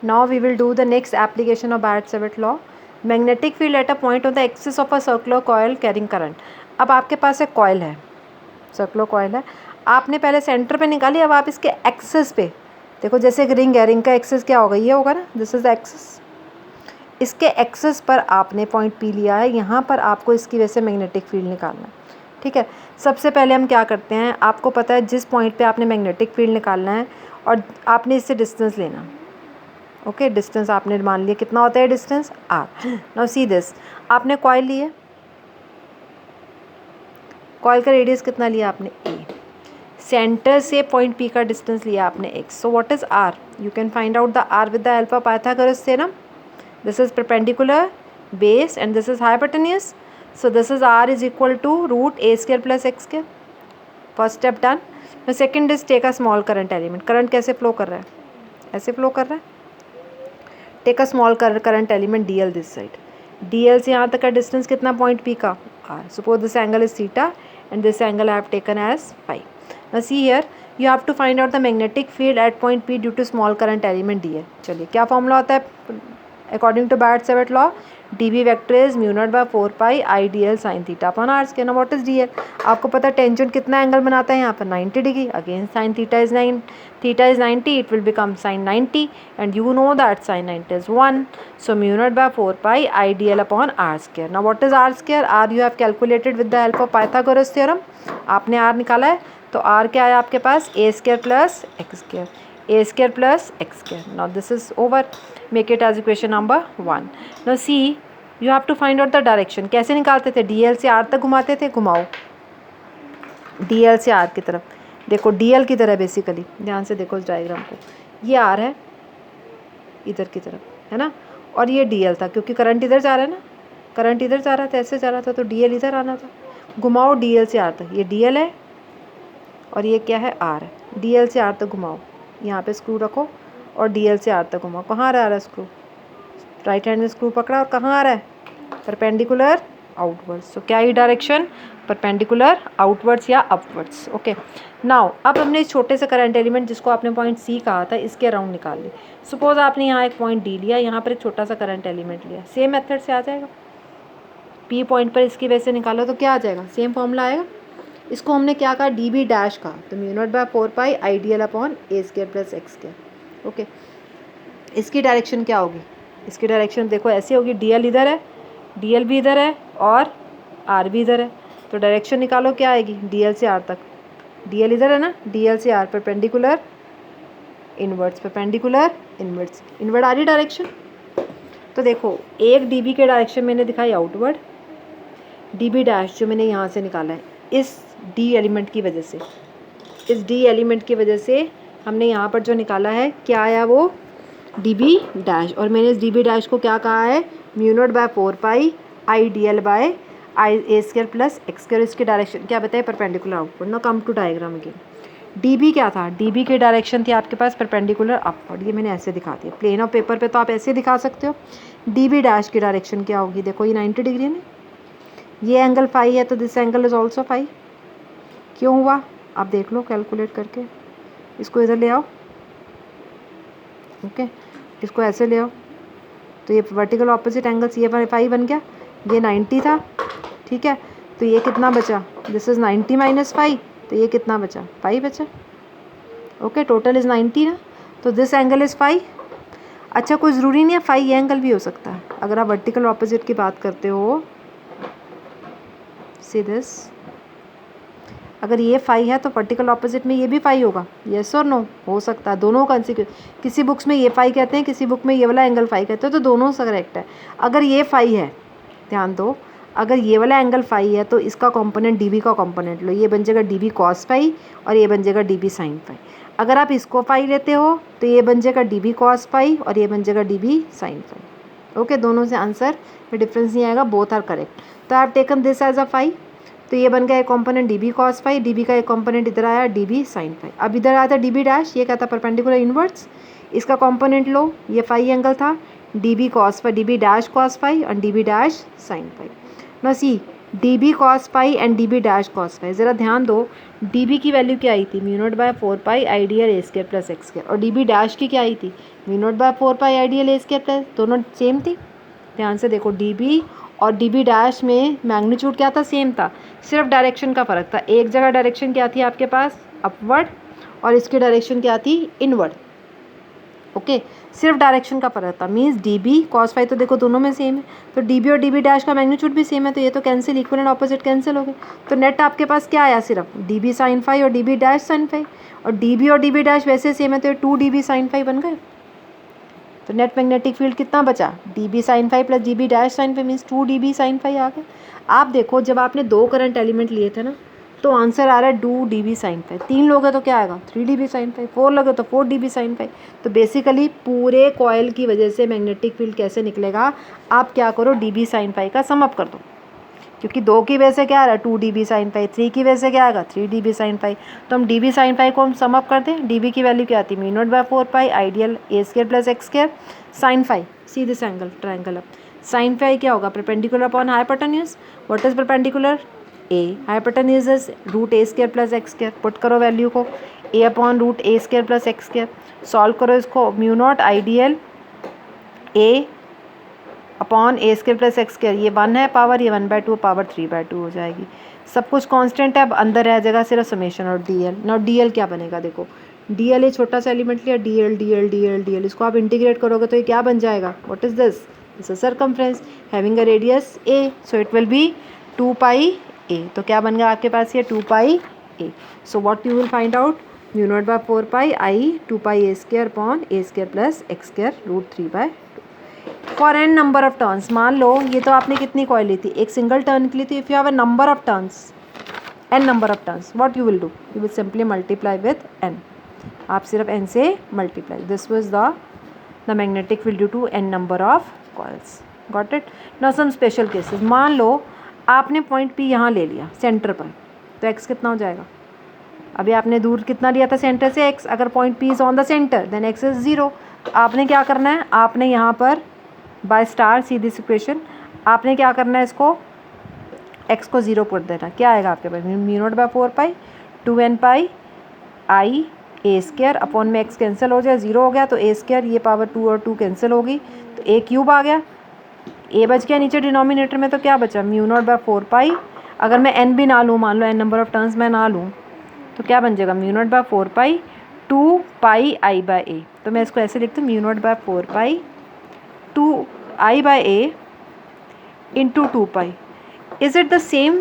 Now we will do the next application of Barrett-Savart law. Magnetic field at a point on the axis of a circular coil carrying current. अब आपके पास एक coil है, circular coil है, आपने पहले centre पे निकाली, अब आप इसके एक्सिस पे देखो, जैसे एक रिंग है, रिंग का एक्सिस क्या होगा, ये होगा ना, दिस इज द एक्सिस। इसके एक्सिस पर आपने पॉइंट पी लिया है, यहाँ पर आपको इसकी वजह से मैग्नेटिक फील्ड निकालना है। ठीक है, सबसे पहले हम क्या करते हैं, आपको पता है जिस पॉइंट पे आपने मैग्नेटिक फील्ड निकालना है और आपने इससे डिस्टेंस लेना। ओके, डिस्टेंस आपने मान लिया, कितना होता है distance, r. Now see this, आपने कॉइल ली है, कॉइल का रेडियस कितना लिया आपने, ए। सेंटर से पॉइंट पी का डिस्टेंस लिया आपने x. So what is r, you can find out the r with the help of Pythagoras theorem. This is perpendicular base and this is hypotenuse, so this is r is equal to root A square plus x square. First step done. Second is take a small current element. Current कैसे flow कर रहा है, ऐसे flow कर रहा है। Take a small current element d l this side, d L से यहाँ तक का डिस्टेंस कितना, पॉइंट पी का, r. Suppose this angle is theta and this angle I have taken as phi. Now see here, you have to find out the magnetic field at point P due to small current element dl. चलिए, क्या formula होता है according to Barrett-Savart law, dB vector is mu naught by 4 pi I dl sin theta upon r square. Now what is dl? आपको पता है tangent कितना angle बनाता है यहाँ पर, 90 degree. Again sin theta is 90, it will become sin 90 and you know that sin 90 is 1. So mu naught by 4 pi I dl upon r square. Now what is r square? r you have calculated with the help of Pythagoras theorem. आपने r निकाला है, तो r क्या है आपके पास, a square plus x square, a square plus x square. Now this is over. Make it as equation number 1. Now see, you have to find out the direction. कैसे निकालते थे, dl से r तक घुमाते थे, घुमाओ dl से r की तरफ, देखो dl की तरह बेसिकली, ध्यान से देखो इस डायग्राम को, ये r है इधर की तरफ, है ना, और ये dl था, क्योंकि करंट इधर जा रहा है ना, करंट इधर जा रहा था, ऐसे जा रहा था, तो dl इधर आना था। घुमाओ dl से r तक, ये dl है और ये क्या है, r है। dl से r तक घुमाओ, यहाँ पे स्क्रू रखो और dl से r तक घुमाओ। कहाँ आ रहा है स्क्रू, राइट हैंड में स्क्रू पकड़ा और कहाँ आ रहा है, परपेंडिकुलर आउटवर्ड्स। तो क्या ये डायरेक्शन, परपेंडिकुलर आउटवर्ड्स या अपवर्ड्स। ओके, नाउ अब हमने इस छोटे से करंट एलिमेंट जिसको आपने पॉइंट सी कहा था, इसके अराउंड निकाल ली। सपोज आपने यहाँ एक पॉइंट डी लिया, यहाँ पर एक छोटा सा करंट एलिमेंट लिया, सेम मेथड से आ जाएगा। पी पॉइंट पर इसकी वजह से निकालो तो क्या आ जाएगा, सेम फॉर्मूला आएगा। इसको हमने क्या कहा, डी बी डैश कहा, तो mu naught by 4 pi I d l upon A square plus x square. Okay, इसकी डायरेक्शन क्या होगी, इसकी डायरेक्शन देखो ऐसे होगी, डी एल इधर है, डी एल भी इधर है और आर भी इधर है, तो डायरेक्शन निकालो क्या आएगी, डी एल से आर तक, डी एल इधर है ना, डी एल से R, perpendicular inwards, perpendicular inwards, inward आ रही डायरेक्शन। तो देखो एक डी बी के डायरेक्शन मैंने दिखाई आउटवर्ड, डी बी डैश जो मैंने यहाँ से निकाला है, इस डी एलिमेंट की वजह से, इस डी एलिमेंट की वजह से हमने यहाँ पर जो निकाला है क्या आया, वो डी बी डैश, और मैंने इस डी बी डैश को क्या कहा है, mu naught by 4 pi I d l by I a square plus x square. इसकी डायरेक्शन क्या बताए, परपेंडिकुलर आउटवर्ड। ना come to diagram again, d B क्या था, डी बी की डायरेक्शन थी आपके पास परपेंडिकुलर अपवर्ड, ये मैंने ऐसे दिखा दिया, प्लेन ऑफ पेपर पे तो आप ऐसे दिखा सकते हो। डी बी डैश की डायरेक्शन क्या होगी, देखो ये 90 डिग्री है ना, ये एंगल फाई है, तो this angle is also phi. क्यों हुआ, आप देख लो कैलकुलेट करके, इसको इधर ले आओ, ओके, इसको ऐसे ले आओ, तो ये वर्टिकल ऑपोजिट एंगल्स, ये फाई बन गया, ये 90 था, ठीक है, तो ये कितना बचा, दिस इज 90 माइनस फाई, तो ये कितना बचा, फाई बचा। ओके, टोटल इज 90 ना, तो दिस एंगल इज फाई। अच्छा, कोई ज़रूरी नहीं है फाई ये एंगल भी हो सकता है, अगर आप वर्टिकल ऑपोजिट की बात करते हो, सी दिस, अगर ये फाई है तो वर्टिकल ऑपोजिट में ये भी फाई होगा, येस और नो, हो सकता है, दोनों का किसी बुक्स में ये फाई कहते हैं, किसी बुक में ये वाला एंगल फाई कहते हैं, तो दोनों से करेक्ट है। अगर ये फाई है, ध्यान दो, अगर ये वाला एंगल फाई है तो इसका कंपोनेंट डी बी का कंपोनेंट लो, ये बन जाएगा डी बी कॉस फाई और ये बन जाएगा डी बी साइन फाई। अगर आप इसको फाई लेते हो तो ये बन जाएगा डी बी कॉस फाई और ये बन जाएगा d B sine phi. Okay, दोनों से आंसर में डिफरेंस नहीं आएगा, बोथ आर करेक्ट। तो I have taken this as a phi, तो ये बन गया एक component D B cos phi, D B का एक कंपोनेंट इधर आया डी बी साइन फाई। अब इधर आया था डी बी डैश, ये क्या था, परपेंडिकुलर इनवर्ड्स, इसका कंपोनेंट लो, ये फाई एंगल था, D B cos phi, D B dash cos phi और D B dash sine phi. Now see, D B cos pi and D B dash cos pi. ज़रा ध्यान दो, D B की value क्या आई थी, mu naught by 4 pi ideal A square plus x square, और D B dash की क्या आई थी, mu naught by 4 pi ideal A square plus, दोनों सेम थी। ध्यान से देखो, डी बी और डी बी डैश में मैग्नीट्यूड क्या था, सेम था, सिर्फ डायरेक्शन का फ़र्क था। एक जगह डायरेक्शन क्या थी आपके पास, अपवर्ड, और इसकी डायरेक्शन क्या थी, इनवर्ड। ओके, सिर्फ डायरेक्शन का फ़र्क था। Means d B cos phi तो देखो दोनों में सेम है, तो डी बी और डी बी डैश का मैग्नीट्यूड भी सेम है, तो ये तो cancel, equal and opposite cancel हो गए। तो नेट आपके पास क्या आया, सिर्फ डी बी साइन फाई और D B dash sine phi, और डी बी और डी बी डैश वैसे सेम है, तो ये 2 डी बी साइन फाई बन गए। तो नेट मैग्नेटिक फील्ड कितना बचा, D B sine phi plus D B dash sine phi, means 2 D B sine phi आ गए। आप देखो, जब आपने 2 करंट एलिमेंट लिए थे ना, तो आंसर आ रहा है 2 डी बी साइन फाई। 3 लोग हैं तो क्या आएगा, 3 डी बी साइन फाई। 4 लोगे तो 4 डी बी साइन फाई। तो बेसिकली पूरे कॉयल की वजह से मैग्नेटिक फील्ड कैसे निकलेगा, आप क्या करो, डी बी साइन फाई का सम अप कर दो, क्योंकि 2 की वजह से क्या आ रहा है, 2 डी बी साइन फाई, 3 की वजह से क्या आएगा, 3 डी बी साइन फाई। तो हम डी बी साइन फाई को हम सम अप कर दें, डी बी की वैल्यू क्या आती है, mu naught by 4 pi ideal A square plus x square sine phi, see this angle triangle up. Sine phi क्या होगा, perpendicular upon hypotenuse. What is perpendicular, A, hypotenuse is root A square plus x square. Put करो value को, A upon root A square plus x square. Solve करो इसको, mu naught ideal A upon A square plus x square, ये 1 है power, ये 1/2 power 3/2 हो जाएगी। सब कुछ कांस्टेंट है, अब अंदर रह जाएगा सिर्फ समेशन और D L. Now D L क्या बनेगा, देखो डी एल, ये छोटा सा एलिमेंट लिया, D L D L D L D L, इसको आप इंटीग्रेट करोगे तो ये क्या बन जाएगा, what is this, this is circumference having a radius A, so it will be 2 pi A. तो क्या बन गया आपके पास, ये 2 pi A. So what you will find out, mu naught by 4 pi I 2 pi A square upon A square plus x square root 3/2 for n number of turns. मान लो ये तो आपने कितनी कॉइल ली थी, एक सिंगल टर्न के लिए, तो if you have a number of turns, n number of turns, what you will do, you will simply multiply with n. आप सिर्फ एन से multiply, this was the magnetic field due to n number of coils. Got it. Now some special cases, मान लो आपने point P यहाँ ले लिया centre पर, तो एक्स कितना हो जाएगा, अभी आपने दूर कितना लिया था सेंटर से, एक्स। अगर point P is on the centre then x is 0। आपने क्या करना है, आपने यहाँ पर by star see this equation, आपने क्या करना है, इसको एक्स को 0 कर देना। क्या आएगा आपके पास, mu naught by 4 pi 2n pi I a square upon में एक्स कैंसिल हो जाए, 0 हो गया, तो ए स्क्वायर, ये पावर 2 और 2 कैंसिल होगी, तो ए क्यूब आ गया, ए बच गया नीचे डिनोमिनेटर में, तो क्या बचा, म्यू नॉट बाय 4 पाई। अगर मैं एन भी ना लूँ, मान लो एन नंबर ऑफ टर्न्स मैं ना लूँ, तो क्या बन जाएगा, mu naught by 4 pi 2 pi I by a. तो मैं इसको ऐसे लिखती हूँ, mu naught by 4 pi 2 I by a into 2 pi. Is it the same,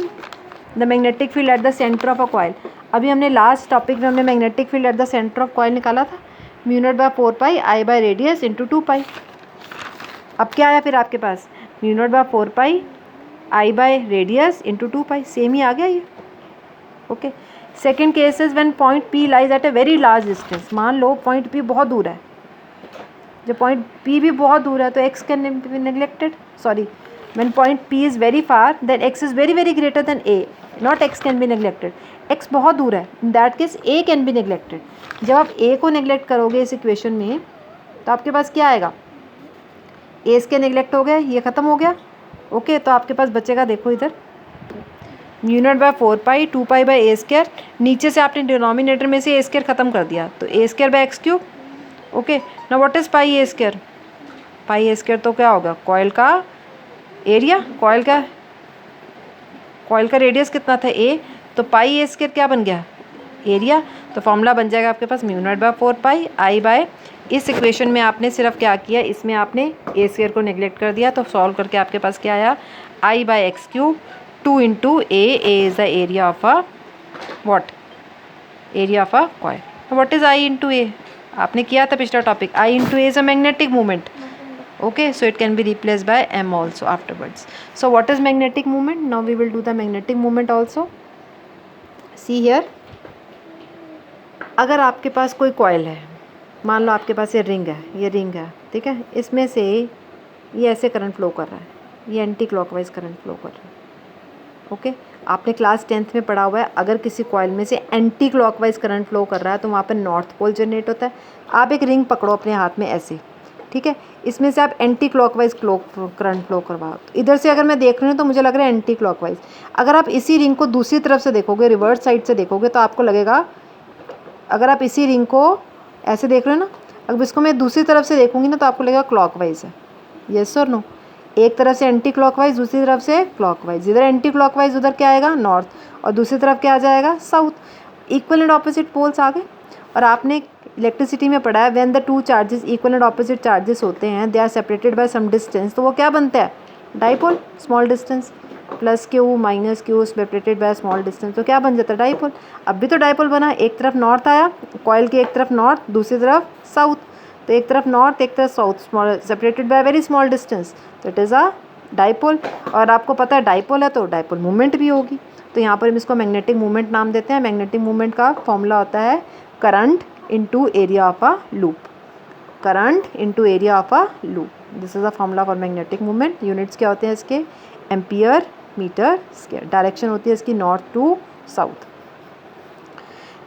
the magnetic field at the centre of a coil. अभी हमने लास्ट टॉपिक में हमने magnetic field at the centre of coil निकाला था, mu naught by 4 pi I by radius into 2 pi. अब क्या आया फिर आपके पास, mu naught by 4 pi I by radius into 2 pi, same ही आ गया ये। Okay, second case is when point P lies at a very large distance. मान लो पॉइंट पी बहुत दूर है, जब पॉइंट पी भी बहुत दूर है तो x can be neglected, sorry when point P is very far then x is very very greater than a, not x can be neglected, x बहुत दूर है, in that case a can be neglected. जब आप ए को neglect करोगे इस equation में, तो आपके पास क्या आएगा, ए इसके नेग्लेक्ट हो गए, ये ख़त्म हो गया। ओके, तो आपके पास बचेगा, देखो इधर, mu naught by 4 pi 2 pi by a square, नीचे से आपने डिनोमिनेटर में से ए स्क्वायर ख़त्म कर दिया, तो A square by X cube. Okay, now what is pi A square, pi A square तो क्या होगा, कॉइल का एरिया, कॉइल का रेडियस कितना था ए, तो पाई ए स्क्वायर क्या बन गया, एरिया। तो फॉर्मूला बन जाएगा आपके पास mu naught by 4 pi I bye, इस इक्वेशन में आपने सिर्फ क्या किया, इसमें आपने ए स्क्वायर को नेग्लेक्ट कर दिया, तो सॉल्व करके आपके पास क्या आया, I by X cube 2 into A is the area of a what, area of a coil. What is I into A, आपने किया था पिछला topic, I into A is a magnetic movement. Okay, so it can be replaced by m also afterwards. So what is magnetic moment? Now we will do the magnetic moment also. See here, अगर आपके पास कोई coil है, मान लो आपके पास ये ring है, ठीक है, इसमें से ये ऐसे करंट फ्लो कर रहा है, ये एंटी क्लॉकवाइज करंट फ्लो कर रहा है। ओके, आपने क्लास 10th में पढ़ा हुआ है, अगर किसी कॉइल में से एंटी क्लॉकवाइज करंट फ्लो कर रहा है तो वहाँ पर नॉर्थ पोल जनरेट होता है। आप एक रिंग पकड़ो अपने हाथ में ऐसे, ठीक है। इसमें से आप एंटी क्लॉकवाइज करंट फ्लो करवाओ। तो इधर से अगर मैं देख रही हूँ तो मुझे लग रहा है एंटी क्लॉकवाइज। अगर आप इसी रिंग को दूसरी तरफ से देखोगे, रिवर्स साइड से देखोगे, तो आपको लगेगा, अगर आप इसी रिंग को ऐसे देख रहे हो ना, अगर इसको मैं दूसरी तरफ से देखूंगी ना तो आपको लगेगा क्लॉकवाइज है। यस और नो? एक तरफ से एंटी क्लॉकवाइज, दूसरी तरफ से क्लॉकवाइज। इधर एंटी क्लॉकवाइज, उधर क्या आएगा? नॉर्थ, और दूसरी तरफ क्या आ जाएगा? South. Equal and opposite poles आ गए। और आपने इलेक्ट्रिसिटी में पढ़ा है, when the two charges equal and opposite charges होते हैं, they are separated by some distance, तो वो क्या बनता है? Dipole. Small distance, plus Q minus Q separated by small distance, तो क्या बन जाता है? डाइपोल। अब भी तो डाइपोल बना, एक तरफ नॉर्थ आया, कॉइल की एक तरफ नॉर्थ, दूसरी तरफ साउथ, तो एक तरफ नॉर्थ एक तरफ south, small separated by very small distance, तो इट इज़ अ डाइपोल। और आपको पता है डाइपोल है तो डाइपोल मूवमेंट भी होगी, तो यहाँ पर हम इसको मैग्नेटिक मूवमेंट नाम देते हैं। मैग्नेटिक मूवमेंट का फॉर्मूला होता है current into area of a loop. Current into area of a loop, this is the formula for magnetic movement. Units क्या होते हैं इसके? Ampere metre square. डायरेक्शन होती है इसकी north to south.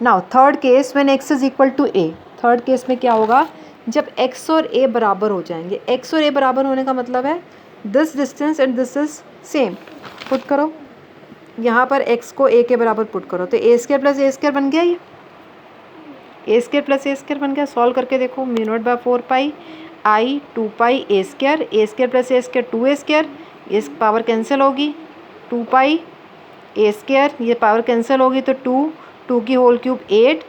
Now third case, when x is equal to a। Third case में क्या होगा? जब x और a बराबर हो जाएंगे। x और a बराबर होने का मतलब है this distance and this is same. Put करो यहाँ पर x को a के बराबर पुट करो, तो a square plus a square बन गया। ये a square plus a square बन गया। सॉल्व करके देखो, mu naught by 4 pi i 2 pi a square plus a square 2a square, ये पावर कैंसिल होगी, 2 पाई a स्क्वायर, ये पावर कैंसिल होगी, तो 2 की होल क्यूब 8,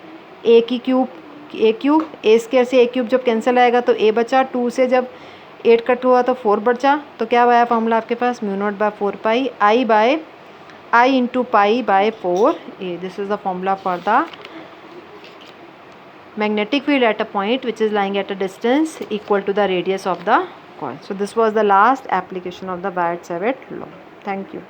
a की cube a cube, a square से a क्यूब जब कैंसिल आएगा तो a बचा, 2 से जब 8 कट हुआ तो 4 बचा, तो क्या आया फॉर्मूला आपके पास? Mu naught by 4 pi i into pi by 4 a। This is the formula for the magnetic field at a point which is lying at a distance equal to the radius of the coil. So this was the last application of the Biot-Savart law. Thank you.